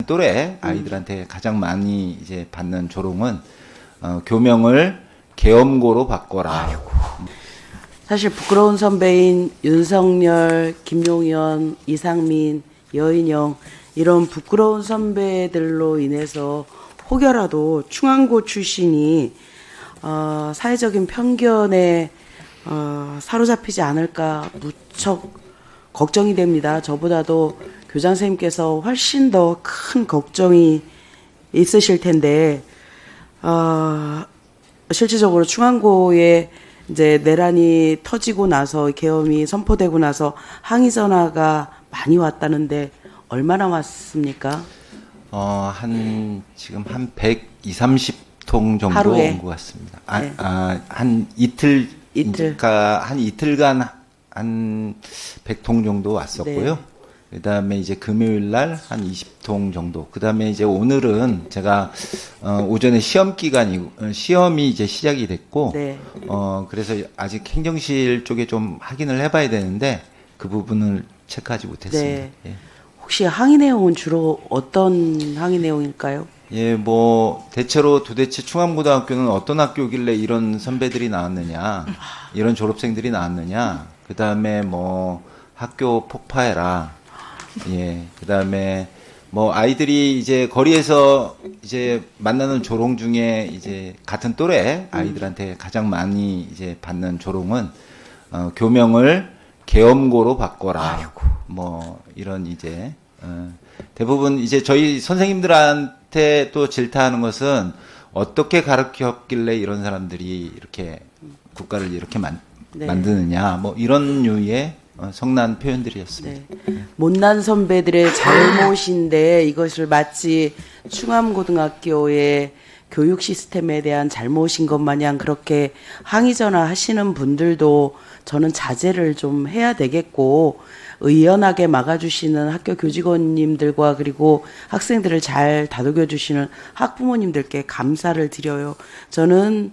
또래 아이들한테 가장 많이 이제 받는 조롱은 교명을 계엄고로 바꿔라. 아이고. 사실 부끄러운 선배인 윤석열, 김용현, 이상민, 여인영 이런 부끄러운 선배들로 인해서 혹여라도 충안고 출신이 사회적인 편견에 사로잡히지 않을까 무척 걱정이 됩니다. 저보다도 교장 선생님께서 훨씬 더 큰 걱정이 있으실 텐데 실질적으로 충안고에 이제 내란이 터지고 나서 계엄이 선포되고 나서 항의 전화가 많이 왔다는데 얼마나 왔습니까? 지금 한 120, 30통 정도 하루에? 온 것 같습니다. 네. 한 이틀, 이틀. 그러니까 한 이틀간 한 100통 정도 왔었고요. 네. 그다음에 이제 금요일 날 한 20통 정도. 그다음에 이제 오늘은 제가 오전에 시험이 이제 시작이 됐고 네. 그래서 아직 행정실 쪽에 좀 확인을 해봐야 되는데 그 부분을 체크하지 못했습니다. 네. 예. 혹시 항의 내용은 주로 어떤 항의 내용일까요? 예, 대체로 도대체 충암고등학교는 어떤 학교길래 이런 선배들이 나왔느냐, 이런 졸업생들이 나왔느냐, 그 다음에 학교 폭파해라, 예, 그 다음에 아이들이 이제 거리에서 이제 만나는 조롱 중에 이제 같은 또래 아이들한테 가장 많이 이제 받는 조롱은, 교명을 계엄고로 바꿔라, 아이고. 이런 이제, 대부분 이제 저희 선생님들한테 또 질타하는 것은 어떻게 가르쳤길래 이런 사람들이 이렇게 국가를 이렇게 네. 만드느냐, 이런 류의 성난 표현들이었습니다. 네. 못난 선배들의 잘못인데 이것을 마치 충암고등학교의 교육 시스템에 대한 잘못인 것 마냥 그렇게 항의 전화 하시는 분들도 저는 자제를 좀 해야 되겠고 의연하게 막아주시는 학교 교직원님들과 그리고 학생들을 잘 다독여 주시는 학부모님들께 감사를 드려요. 저는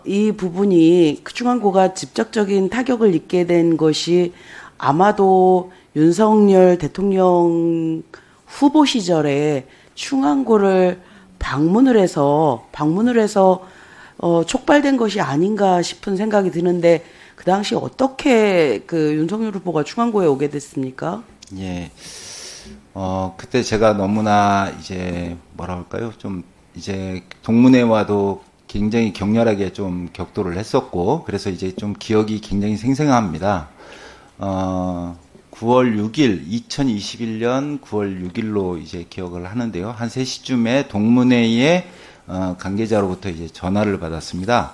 이 부분이 충안고가 직접적인 타격을 입게 된 것이 아마도 윤석열 대통령 후보 시절에 충안고를 방문을 해서 촉발된 것이 아닌가 싶은 생각이 드는데 그 당시 어떻게 그 윤석열 후보가 충안고에 오게 됐습니까? 예. 그때 제가 너무나 이제 뭐라 할까요? 좀 이제 동문회와도 굉장히 격렬하게 좀 격돌을 했었고, 그래서 이제 좀 기억이 굉장히 생생합니다. 2021년 9월 6일로 이제 기억을 하는데요. 한 3시쯤에 동문회의 관계자로부터 이제 전화를 받았습니다.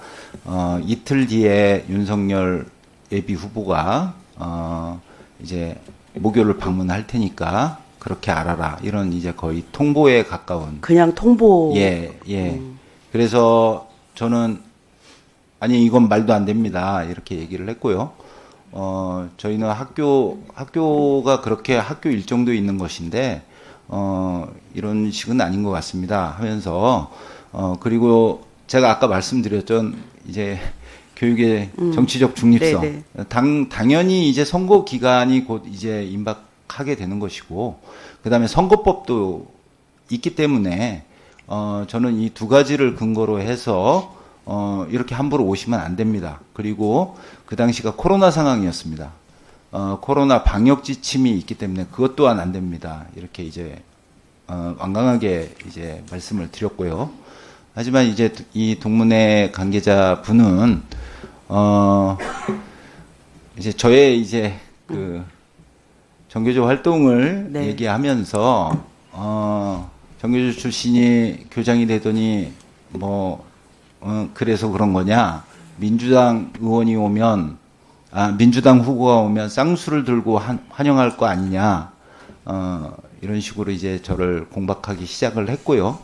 이틀 뒤에 윤석열 예비 후보가 이제 모교를 방문할 테니까 그렇게 알아라. 이런 이제 거의 통보에 가까운. 그냥 통보. 예. 그래서 저는 아니 이건 말도 안 됩니다. 이렇게 얘기를 했고요. 저희는 학교가 그렇게 학교 일정도 있는 것인데 이런 식은 아닌 것 같습니다. 하면서 그리고 제가 아까 말씀드렸죠. 이제 교육의 정치적 중립성. 네네. 당연히 이제 선거 기간이 곧 이제 임박하게 되는 것이고, 그 다음에 선거법도 있기 때문에, 저는 이 두 가지를 근거로 해서, 이렇게 함부로 오시면 안 됩니다. 그리고 그 당시가 코로나 상황이었습니다. 코로나 방역 지침이 있기 때문에 그것 또한 안 됩니다. 이렇게 이제, 완강하게 이제 말씀을 드렸고요. 하지만 이제 이 동문회 관계자 분은 이제 저의 이제 그 정교조 활동을 네. 얘기하면서 정교조 출신이 교장이 되더니 그래서 그런 거냐, 민주당 의원이 오면 민주당 후보가 오면 쌍수를 들고 환영할 거 아니냐, 이런 식으로 이제 저를 공박하기 시작을 했고요.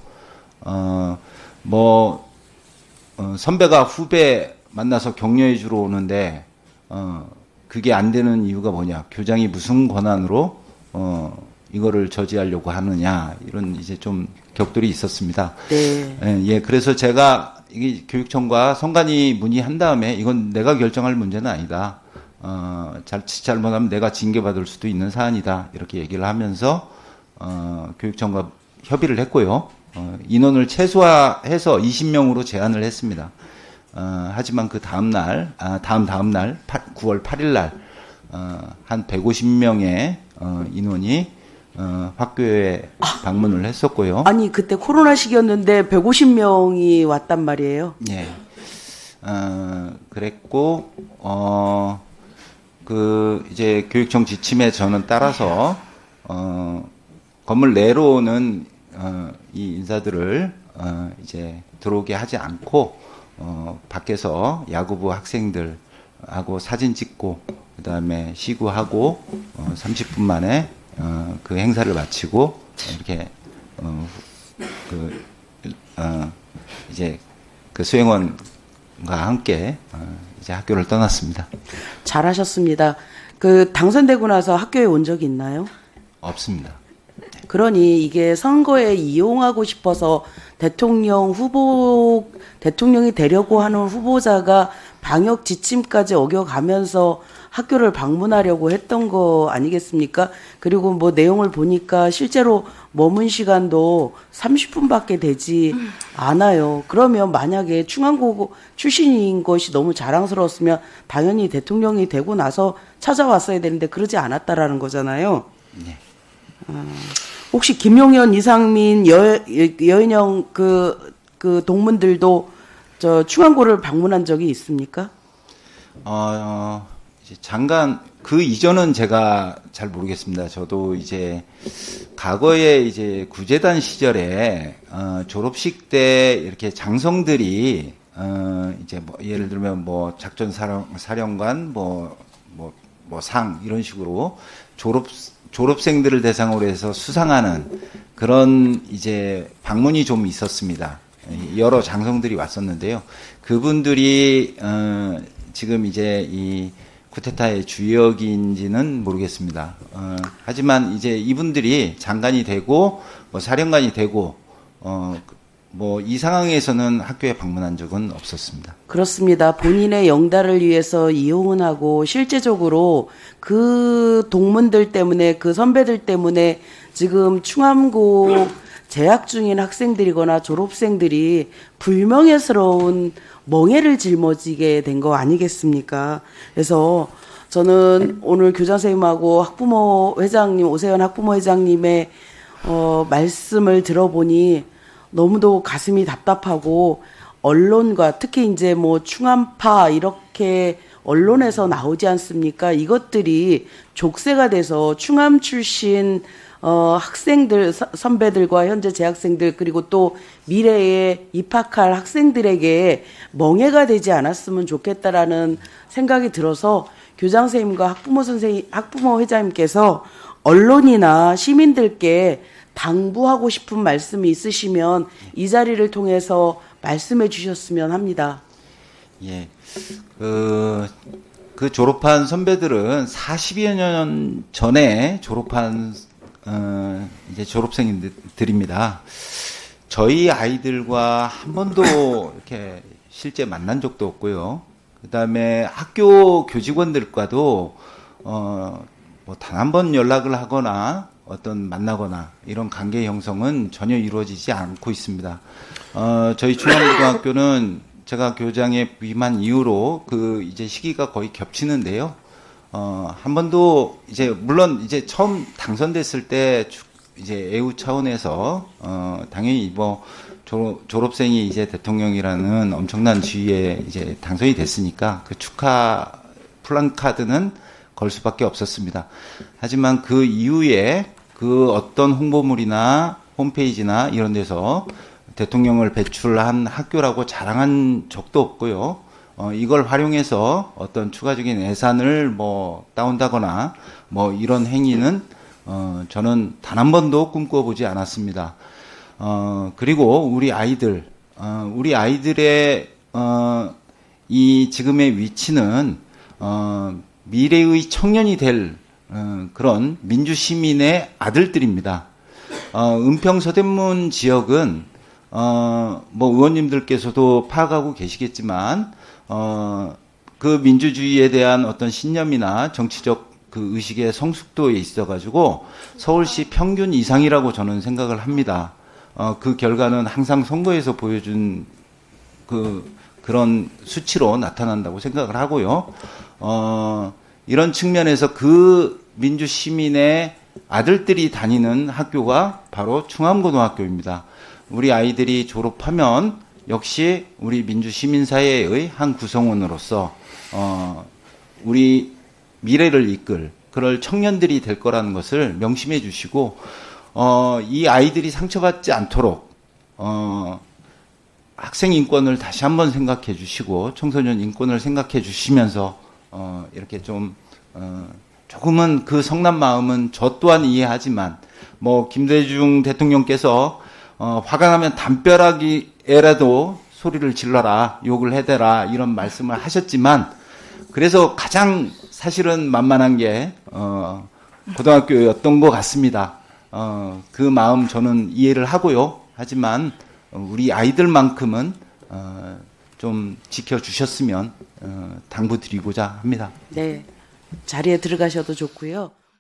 선배가 후배 만나서 격려해 주러 오는데, 그게 안 되는 이유가 뭐냐. 교장이 무슨 권한으로, 이거를 저지하려고 하느냐. 이런 이제 좀 격돌이 있었습니다. 네. 예, 그래서 제가 이게 교육청과 선관위 문의한 다음에 이건 내가 결정할 문제는 아니다. 잘못하면 내가 징계받을 수도 있는 사안이다. 이렇게 얘기를 하면서, 교육청과 협의를 했고요. 인원을 최소화해서 20명으로 제한을 했습니다. 하지만 그 다음 날, 다음 날, 9월 8일 날, 한 150명의 인원이 학교에 방문을 했었고요. 아니, 그때 코로나 시기였는데 150명이 왔단 말이에요. 예. 그랬고, 이제 교육청 지침에 저는 따라서, 건물 내로는, 이 인사들을, 이제 들어오게 하지 않고, 밖에서 야구부 학생들하고 사진 찍고, 그 다음에 시구하고, 30분 만에, 그 행사를 마치고, 이렇게, 이제 그 수행원과 함께, 이제 학교를 떠났습니다. 잘하셨습니다. 그 당선되고 나서 학교에 온 적이 있나요? 없습니다. 그러니 이게 선거에 이용하고 싶어서 대통령이 되려고 하는 후보자가 방역 지침까지 어겨가면서 학교를 방문하려고 했던 거 아니겠습니까? 그리고 뭐 내용을 보니까 실제로 머문 시간도 30분밖에 되지 않아요. 그러면 만약에 충암고 출신인 것이 너무 자랑스러웠으면 당연히 대통령이 되고 나서 찾아왔어야 되는데 그러지 않았다라는 거잖아요. 네. 혹시 김용현, 이상민, 여인영 그 동문들도 저 충암고를 방문한 적이 있습니까? 이제 잠깐 그 이전은 제가 잘 모르겠습니다. 저도 이제 과거에 이제 구재단 시절에 졸업식 때 이렇게 장성들이 이제 뭐 예를 들면 뭐 작전 사령관 뭐 상 이런 식으로 졸업생들을 대상으로 해서 수상하는 그런 이제 방문이 좀 있었습니다. 여러 장성들이 왔었는데요. 그분들이 지금 이제 이 쿠데타의 주역인지는 모르겠습니다. 하지만 이제 이분들이 장관이 되고 뭐 사령관이 되고 뭐 이 상황에서는 학교에 방문한 적은 없었습니다. 그렇습니다. 본인의 영달을 위해서 이용은 하고 실제적으로 그 동문들 때문에 그 선배들 때문에 지금 충암고 재학 중인 학생들이거나 졸업생들이 불명예스러운 멍해를 짊어지게 된 거 아니겠습니까? 그래서 저는 오늘 교장 선생님하고 학부모 회장님, 오세현 학부모 회장님의 말씀을 들어보니 너무도 가슴이 답답하고 언론과 특히 이제 뭐 충암파 이렇게 언론에서 나오지 않습니까? 이것들이 족쇄가 돼서 충암 출신 학생들, 선배들과 현재 재학생들, 그리고 또 미래에 입학할 학생들에게 멍해가 되지 않았으면 좋겠다라는 생각이 들어서 교장 선생님과 학부모 회장님께서 언론이나 시민들께 당부하고 싶은 말씀이 있으시면 이 자리를 통해서 말씀해 주셨으면 합니다. 예. 그 졸업한 선배들은 40여 년 전에 졸업한 이제 졸업생들입니다. 저희 아이들과 한 번도 이렇게 실제 만난 적도 없고요. 그다음에 학교 교직원들과도 뭐 단 한 번 연락을 하거나 어떤 만나거나 이런 관계 형성은 전혀 이루어지지 않고 있습니다. 저희 충암고등학교는 제가 교장에 부임한 이후로 그 이제 시기가 거의 겹치는데요. 한 번도 이제 물론 이제 처음 당선됐을 때 이제 애우 차원에서 당연히 뭐 졸업생이 이제 대통령이라는 엄청난 지위에 이제 당선이 됐으니까 그 축하 플랜카드는 걸 수밖에 없었습니다. 하지만 그 이후에 그 어떤 홍보물이나 홈페이지나 이런 데서 대통령을 배출한 학교라고 자랑한 적도 없고요. 이걸 활용해서 어떤 추가적인 예산을 뭐 따온다거나 뭐 이런 행위는 저는 단 한 번도 꿈꿔보지 않았습니다. 그리고 우리 아이들의 이 지금의 위치는 미래의 청년이 될 그런 민주시민의 아들들입니다. 은평 서대문 지역은 뭐 의원님들께서도 파악하고 계시겠지만 그 민주주의에 대한 어떤 신념이나 정치적 그 의식의 성숙도에 있어가지고 서울시 평균 이상이라고 저는 생각을 합니다. 그 결과는 항상 선거에서 보여준 그런 수치로 나타난다고 생각을 하고요. 이런 측면에서 그 민주 시민의 아들들이 다니는 학교가 바로 충암고등학교입니다. 우리 아이들이 졸업하면 역시 우리 민주 시민사회의 한 구성원으로서 우리 미래를 이끌 그럴 청년들이 될 거라는 것을 명심해 주시고 이 아이들이 상처받지 않도록 학생 인권을 다시 한번 생각해 주시고 청소년 인권을 생각해 주시면서 이렇게 좀 조금은 그 성난 마음은 저 또한 이해하지만 뭐 김대중 대통령께서 화가 나면 담벼락에라도 소리를 질러라, 욕을 해대라 이런 말씀을 하셨지만 그래서 가장 사실은 만만한 게 고등학교였던 것 같습니다. 그 마음 저는 이해를 하고요. 하지만 우리 아이들만큼은 좀 지켜주셨으면 당부드리고자 합니다. 네, 자리에 들어가셔도 좋고요.